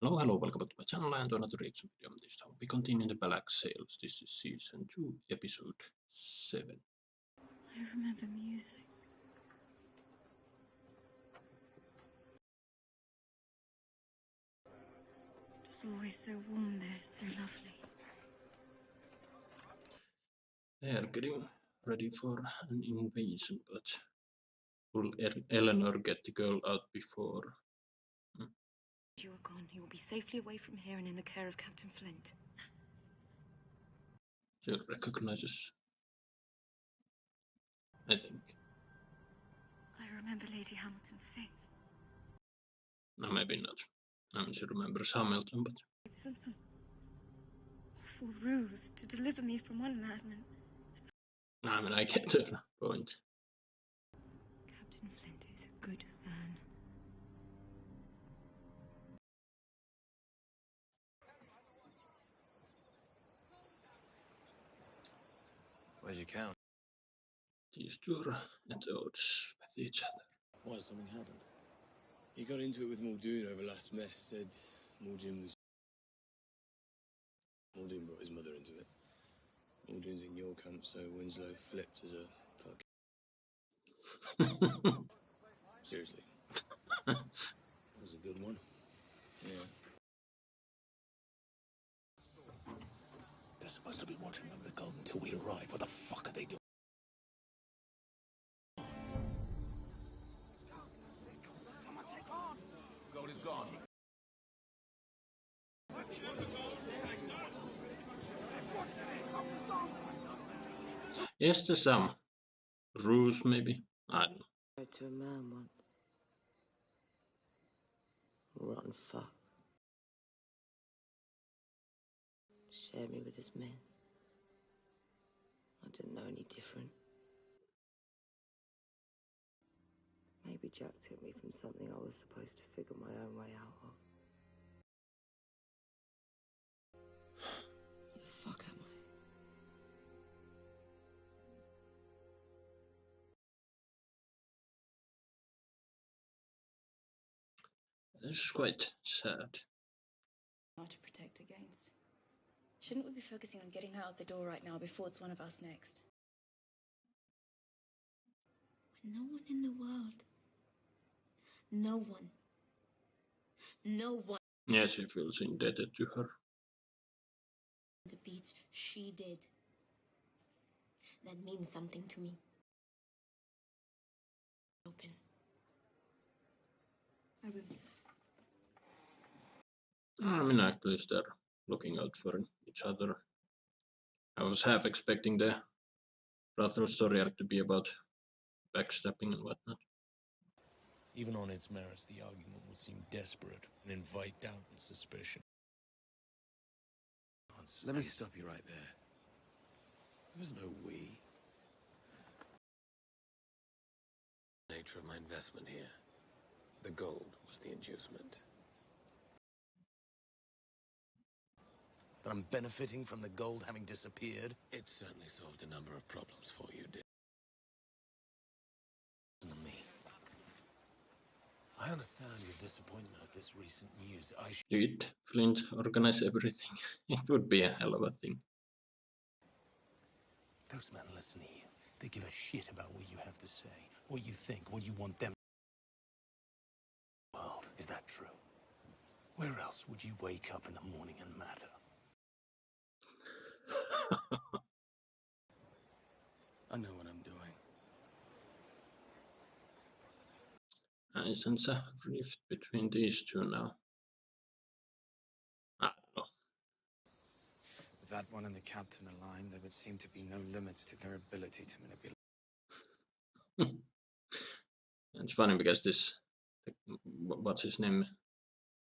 Hello, welcome back to my channel and to another reaction video. This time we continue the Black Sails. This is season 2, episode 7. I remember music. It was always so warm there, so lovely. They are getting ready for an invasion, but will Eleanor get the girl out before? You are gone. You will be safely away from here and in the care of Captain Flint. She recognizes, I think. I remember Lady Hamilton's face. No, maybe not. I mean, she remembers Hamilton, but... It wasn't some awful ruse to deliver me from one madman. I mean, I get her point. Captain Flint is a good man. Where's your count? These two are at odds with each other. Why, something happened? He got into it with Muldoon over last mess, said Muldoon brought his mother into it. Muldoon's in your camp, so Winslow flipped as a fuck. Seriously. That was a good one. Yeah. They're supposed to be watching over the gold until we arrive. What the fuck are they doing? Gold is gone. Is there some ruse, maybe? I don't know. To a man once. Rotten fuck. Shared me with his men. I didn't know any different. Maybe Jack took me from something I was supposed to figure my own way out of. What the fuck am I? This is quite sad. Hard to protect against. Shouldn't we be focusing on getting out of the door right now before it's one of us next? When no one in the world, no one Yes, he feels indebted to her. on the beach, she did. That means something to me. Open. I will. I mean, at least they're looking out for each other. I was half expecting the Rathel story arc to be about backstabbing and whatnot. Even on its merits, the argument will seem desperate and invite doubt and suspicion. Let me stop you right there. There was no we. The nature of my investment here. The gold was the inducement. That I'm benefiting from the gold having disappeared? It certainly solved a number of problems for you, Dick. Listen to me. I understand your disappointment at this recent news. Did Flint organize everything? It would be a hell of a thing. Those men listen to you. They give a shit about what you have to say, what you think, what you want them. World, is that true? Where else would you wake up in the morning and matter? I know what I'm doing. I sense a rift between these two now. I don't know. With that one and the captain aligned, there would seem to be no limits to their ability to manipulate. It's funny because this, what's his name,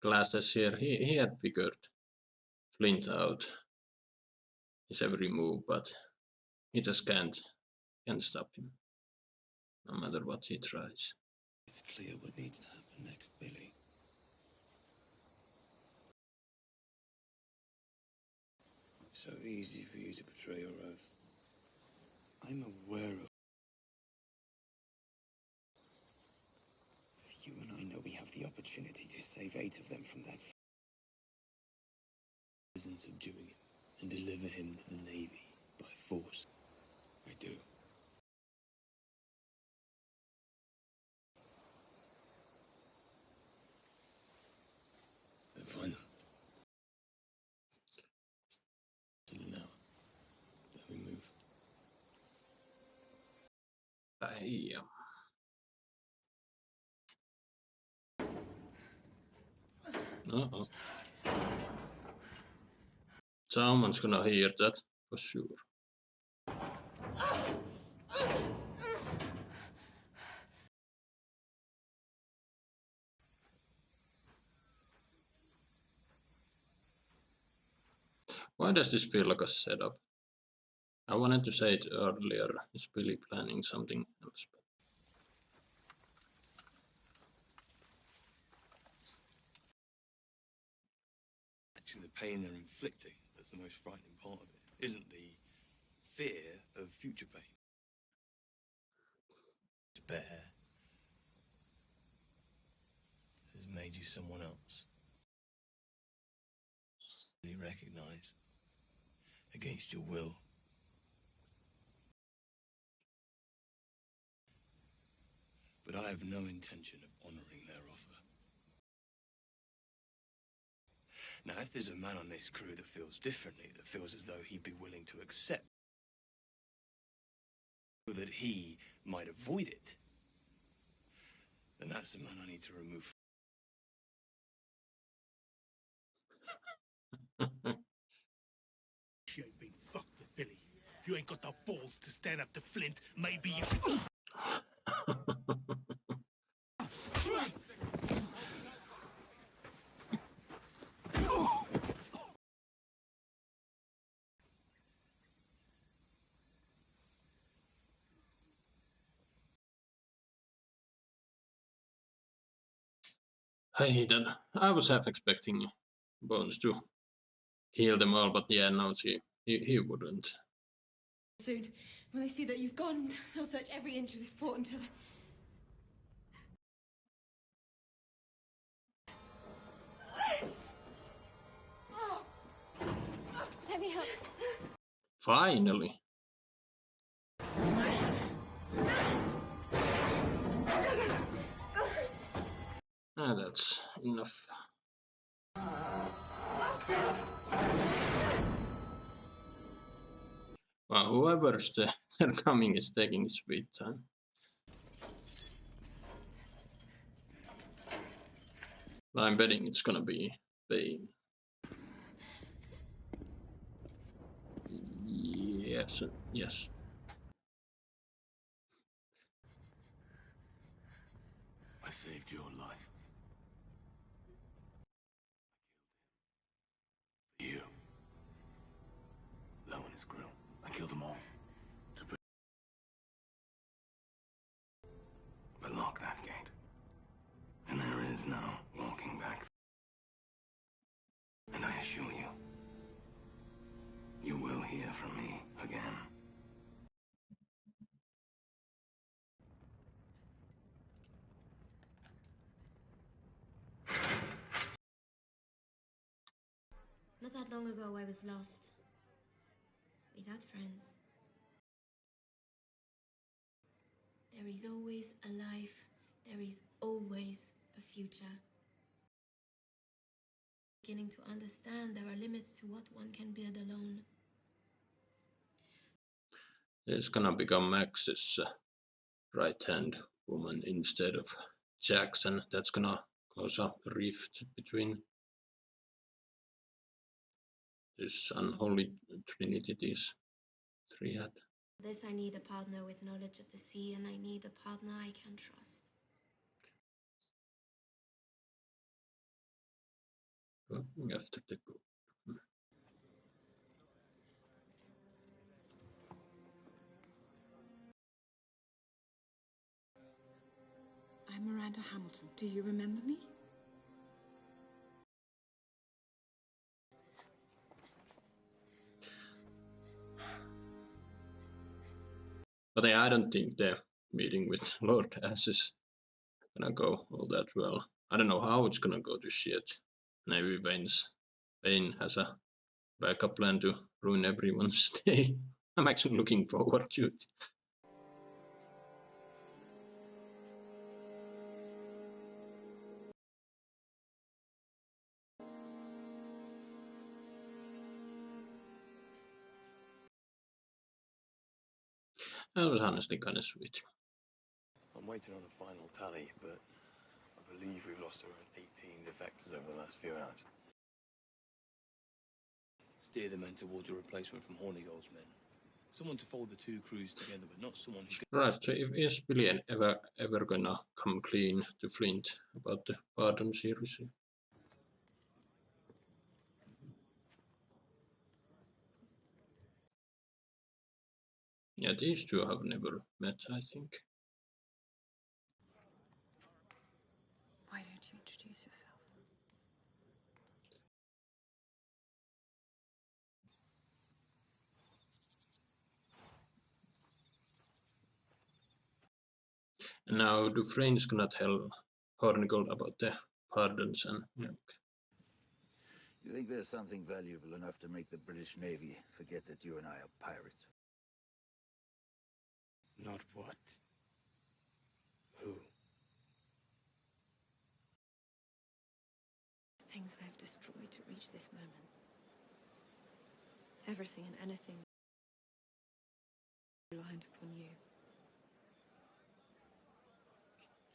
Glasses here, he had figured Flint out his every move, but he just can't stop him, no matter what he tries. It's clear what needs to happen next, Billy. So easy for you to betray your oath. I'm aware of... You and I know we have the opportunity to save 8 of them from that And subduing him and deliver him to the Navy by force. I do. Then find them. Now, then we move. Yeah. Uh-oh. Someone's gonna hear that, for sure. Why does this feel like a setup? I wanted to say it earlier. Is Billy planning something else? Actually, the pain they're inflicting that's the most frightening part of it, isn't the fear of future pain. To bear has made you someone else. You recognize against your will. But I have no intention of honoring their offer. Now, if there's a man on this crew that feels differently, that feels as though he'd be willing to accept that he might avoid it, then that's the man I need to remove. She ain't been fucked with Billy. If you ain't got the balls to stand up to Flint, maybe you should. Hey, then I was half expecting Bones to heal them all, but yeah, no, he wouldn't. Soon, when they see that you've gone, they'll search every inch of this fort until they... Let me help. Finally. That's enough. Well, whoever's they're coming is taking sweet time. I'm betting it's gonna be Vane. Yes, yes. I saved your life. For you. Low in his grill. I killed them all. But lock that gate. And there is no walking back. And I assure you, you will hear from me again. Not that long ago, I was lost. Without friends. There is always a life. There is always a future. Beginning to understand there are limits to what one can build alone. It's gonna become Max's right-hand woman instead of Jackson. That's gonna cause a rift between this unholy trinity, this triad. This I need a partner with knowledge of the sea, and I need a partner I can trust. After the go. I'm Miranda Hamilton. Do you remember me? But I don't think the meeting with Lord Ass is gonna go all that well. I don't know how it's gonna go to shit. Maybe Vane has a backup plan to ruin everyone's day. I'm actually looking forward to it. That was honestly kind of sweet. I'm waiting on a final tally, but I believe we've lost around 18 defectors over the last few hours. Steer the men towards a replacement from Hornigold's men. Someone to fold the two crews together, but not someone who can... Right, so if is Billy ever gonna come clean to Flint about the pardons he received? Yeah, these two have never met, I think. Why don't you introduce yourself? And now Dufresne's gonna tell Hornigold about the pardons and You think there's something valuable enough to make the British Navy forget that you and I are pirates? Not what? Who? Things I have destroyed to reach this moment. Everything and anything reliant upon you.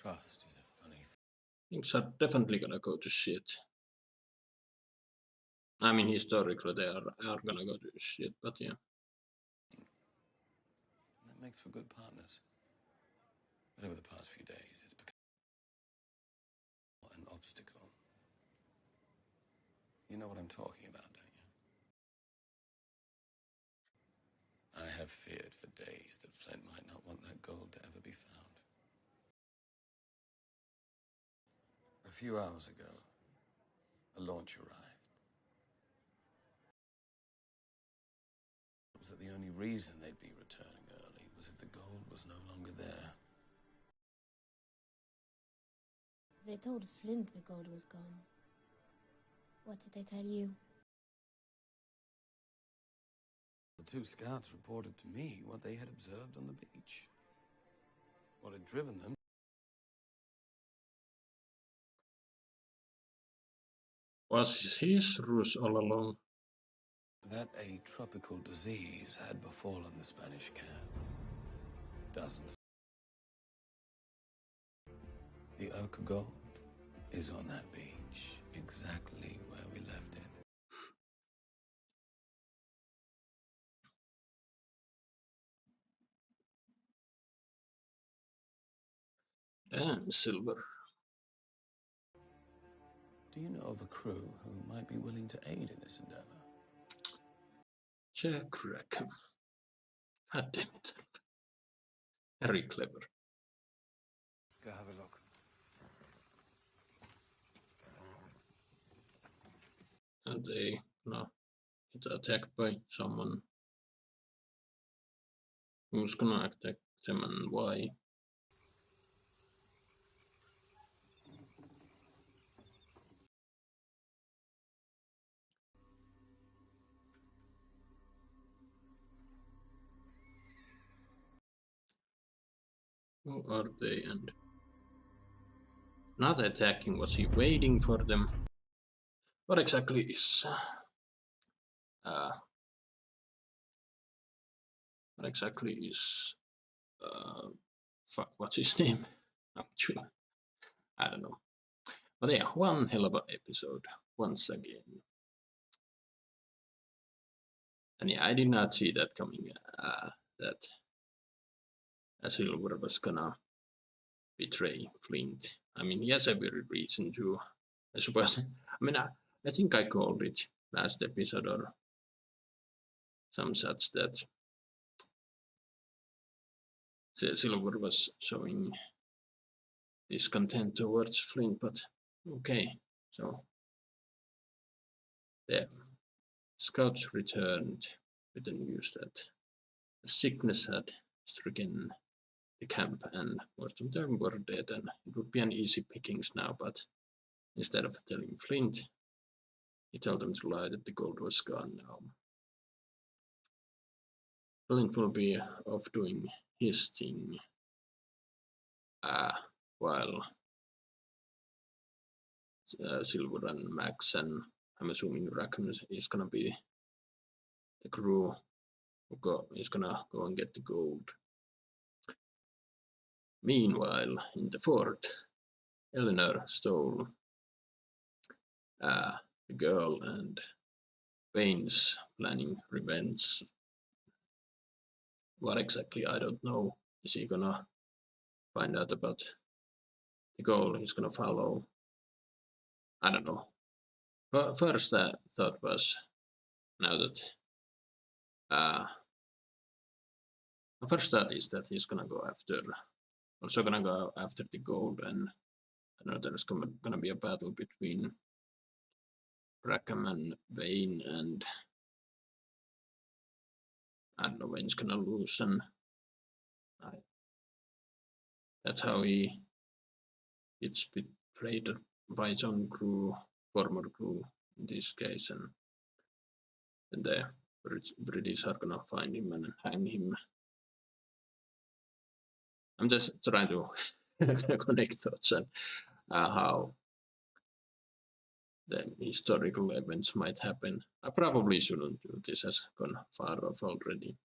Trust is a funny thing. things are definitely gonna go to shit. I mean, historically they are gonna go to shit, but yeah. That makes for good partners. But over the past few days, it's become an obstacle. You know what I'm talking about, don't you? I have feared for days that Flint might not want that gold to ever be found. A few hours ago, a launch arrived. It was that the only reason they'd be returning early was if the gold was no longer there. They told Flint the gold was gone. What did they tell you? The two scouts reported to me what they had observed on the beach. What had driven them. Was his ruse all along? That a tropical disease had befallen the Spanish camp. Dozens. The ochre gold is on that beach, exactly where we left it. And silver. Do you know of a crew who might be willing to aid in this endeavor? Jack Rackham. God damn it. Very clever. Go have a look. And they gonna get attacked by someone. Who's gonna attack them and why? Who are they and not attacking? Was he waiting for them? What exactly is what exactly is fuck, what's his name? Actually, I don't know. But yeah, one hell of an episode once again. And yeah, I did not see that coming. That Silver was gonna betray Flint. I mean, he has every reason to. I suppose. I mean, I think I called it last episode or some such that Silver was showing discontent towards Flint, but okay. So the scouts returned with the news that a sickness had stricken the camp and most of them were dead, and it would be an easy pickings now, but instead of telling Flint, he told them to lie that the gold was gone now. Flint will be off doing his thing, while Silver and Max and I'm assuming Rackham is gonna be the crew who is gonna go and get the gold. Meanwhile, in the fort, Eleanor stole the girl, and Vane's planning revenge. What exactly, I don't know. Is he gonna find out about the goal? He's gonna follow. I don't know. But first thought was now that first thought is that he's gonna go after the gold, and I know there's gonna be a battle between Rackham and Vane, and I don't know, Vane's gonna lose, and that's how he gets betrayed by his own crew, former crew in this case, and then the British are gonna find him and hang him. I'm just trying to connect thoughts and how the historical events might happen. I probably shouldn't do this, has gone far off already.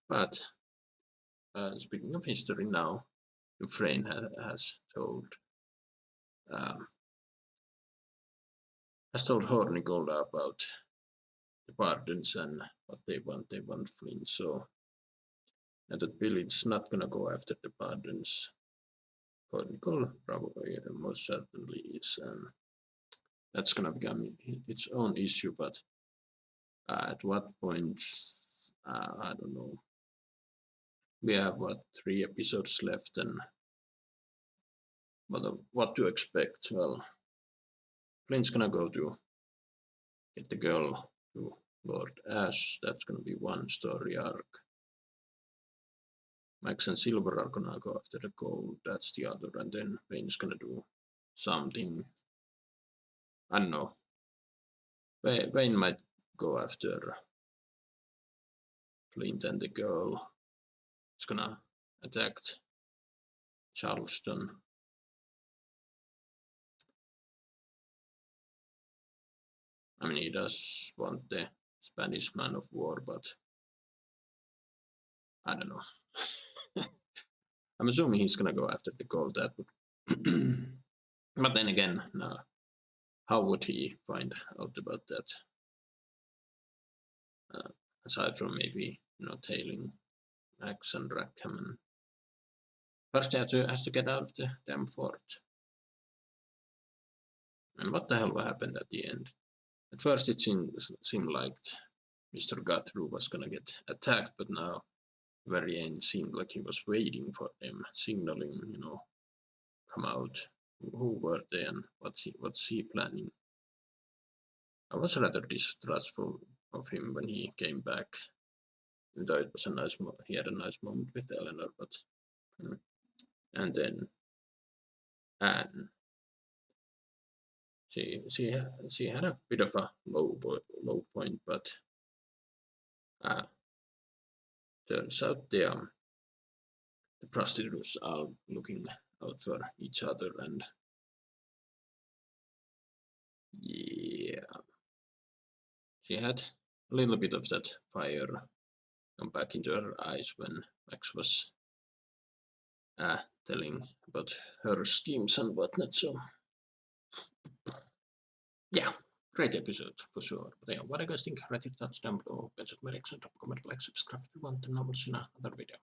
But speaking of history now, Vane has told Hornigold about the pardons and what they want. They want Flint. So, and that Billy's not gonna go after the pardons. Hornigold probably most certainly is, and that's gonna become its own issue. But at what point? I don't know. We have 3 episodes left, and what to expect? Well, Flint's gonna go to get the girl to Lord Ash. That's gonna be one story arc. Max and Silver are gonna go after the gold. That's the other, and then Vane's gonna do something. I don't know. Vane might go after Flint and the girl. It's gonna attack Charleston. I mean, he does want the Spanish man of war, but I don't know. I'm assuming he's gonna go after the gold. That would, but then again, how would he find out about that? Aside from maybe tailing Max and Rackham, and first he has to get out of the damn fort. And what the hell happened at the end? At first it seemed like Mr. Guthrie was gonna get attacked, but now very end seemed like he was waiting for them, signaling, come out. Who were they and what's he planning? I was rather distrustful of him when he came back. Though it was he had a nice moment with Eleanor, but and then Anne. She had a bit of a low point, but turns out the prostitutes are looking out for each other, and yeah, she had a little bit of that fire come back into her eyes when Max was telling about her schemes and whatnot. So yeah, great episode for sure. But yeah, what do you guys think? Write your thoughts down below. Bench my reaction, drop a comment, like, subscribe if you want, and I will see you in another video.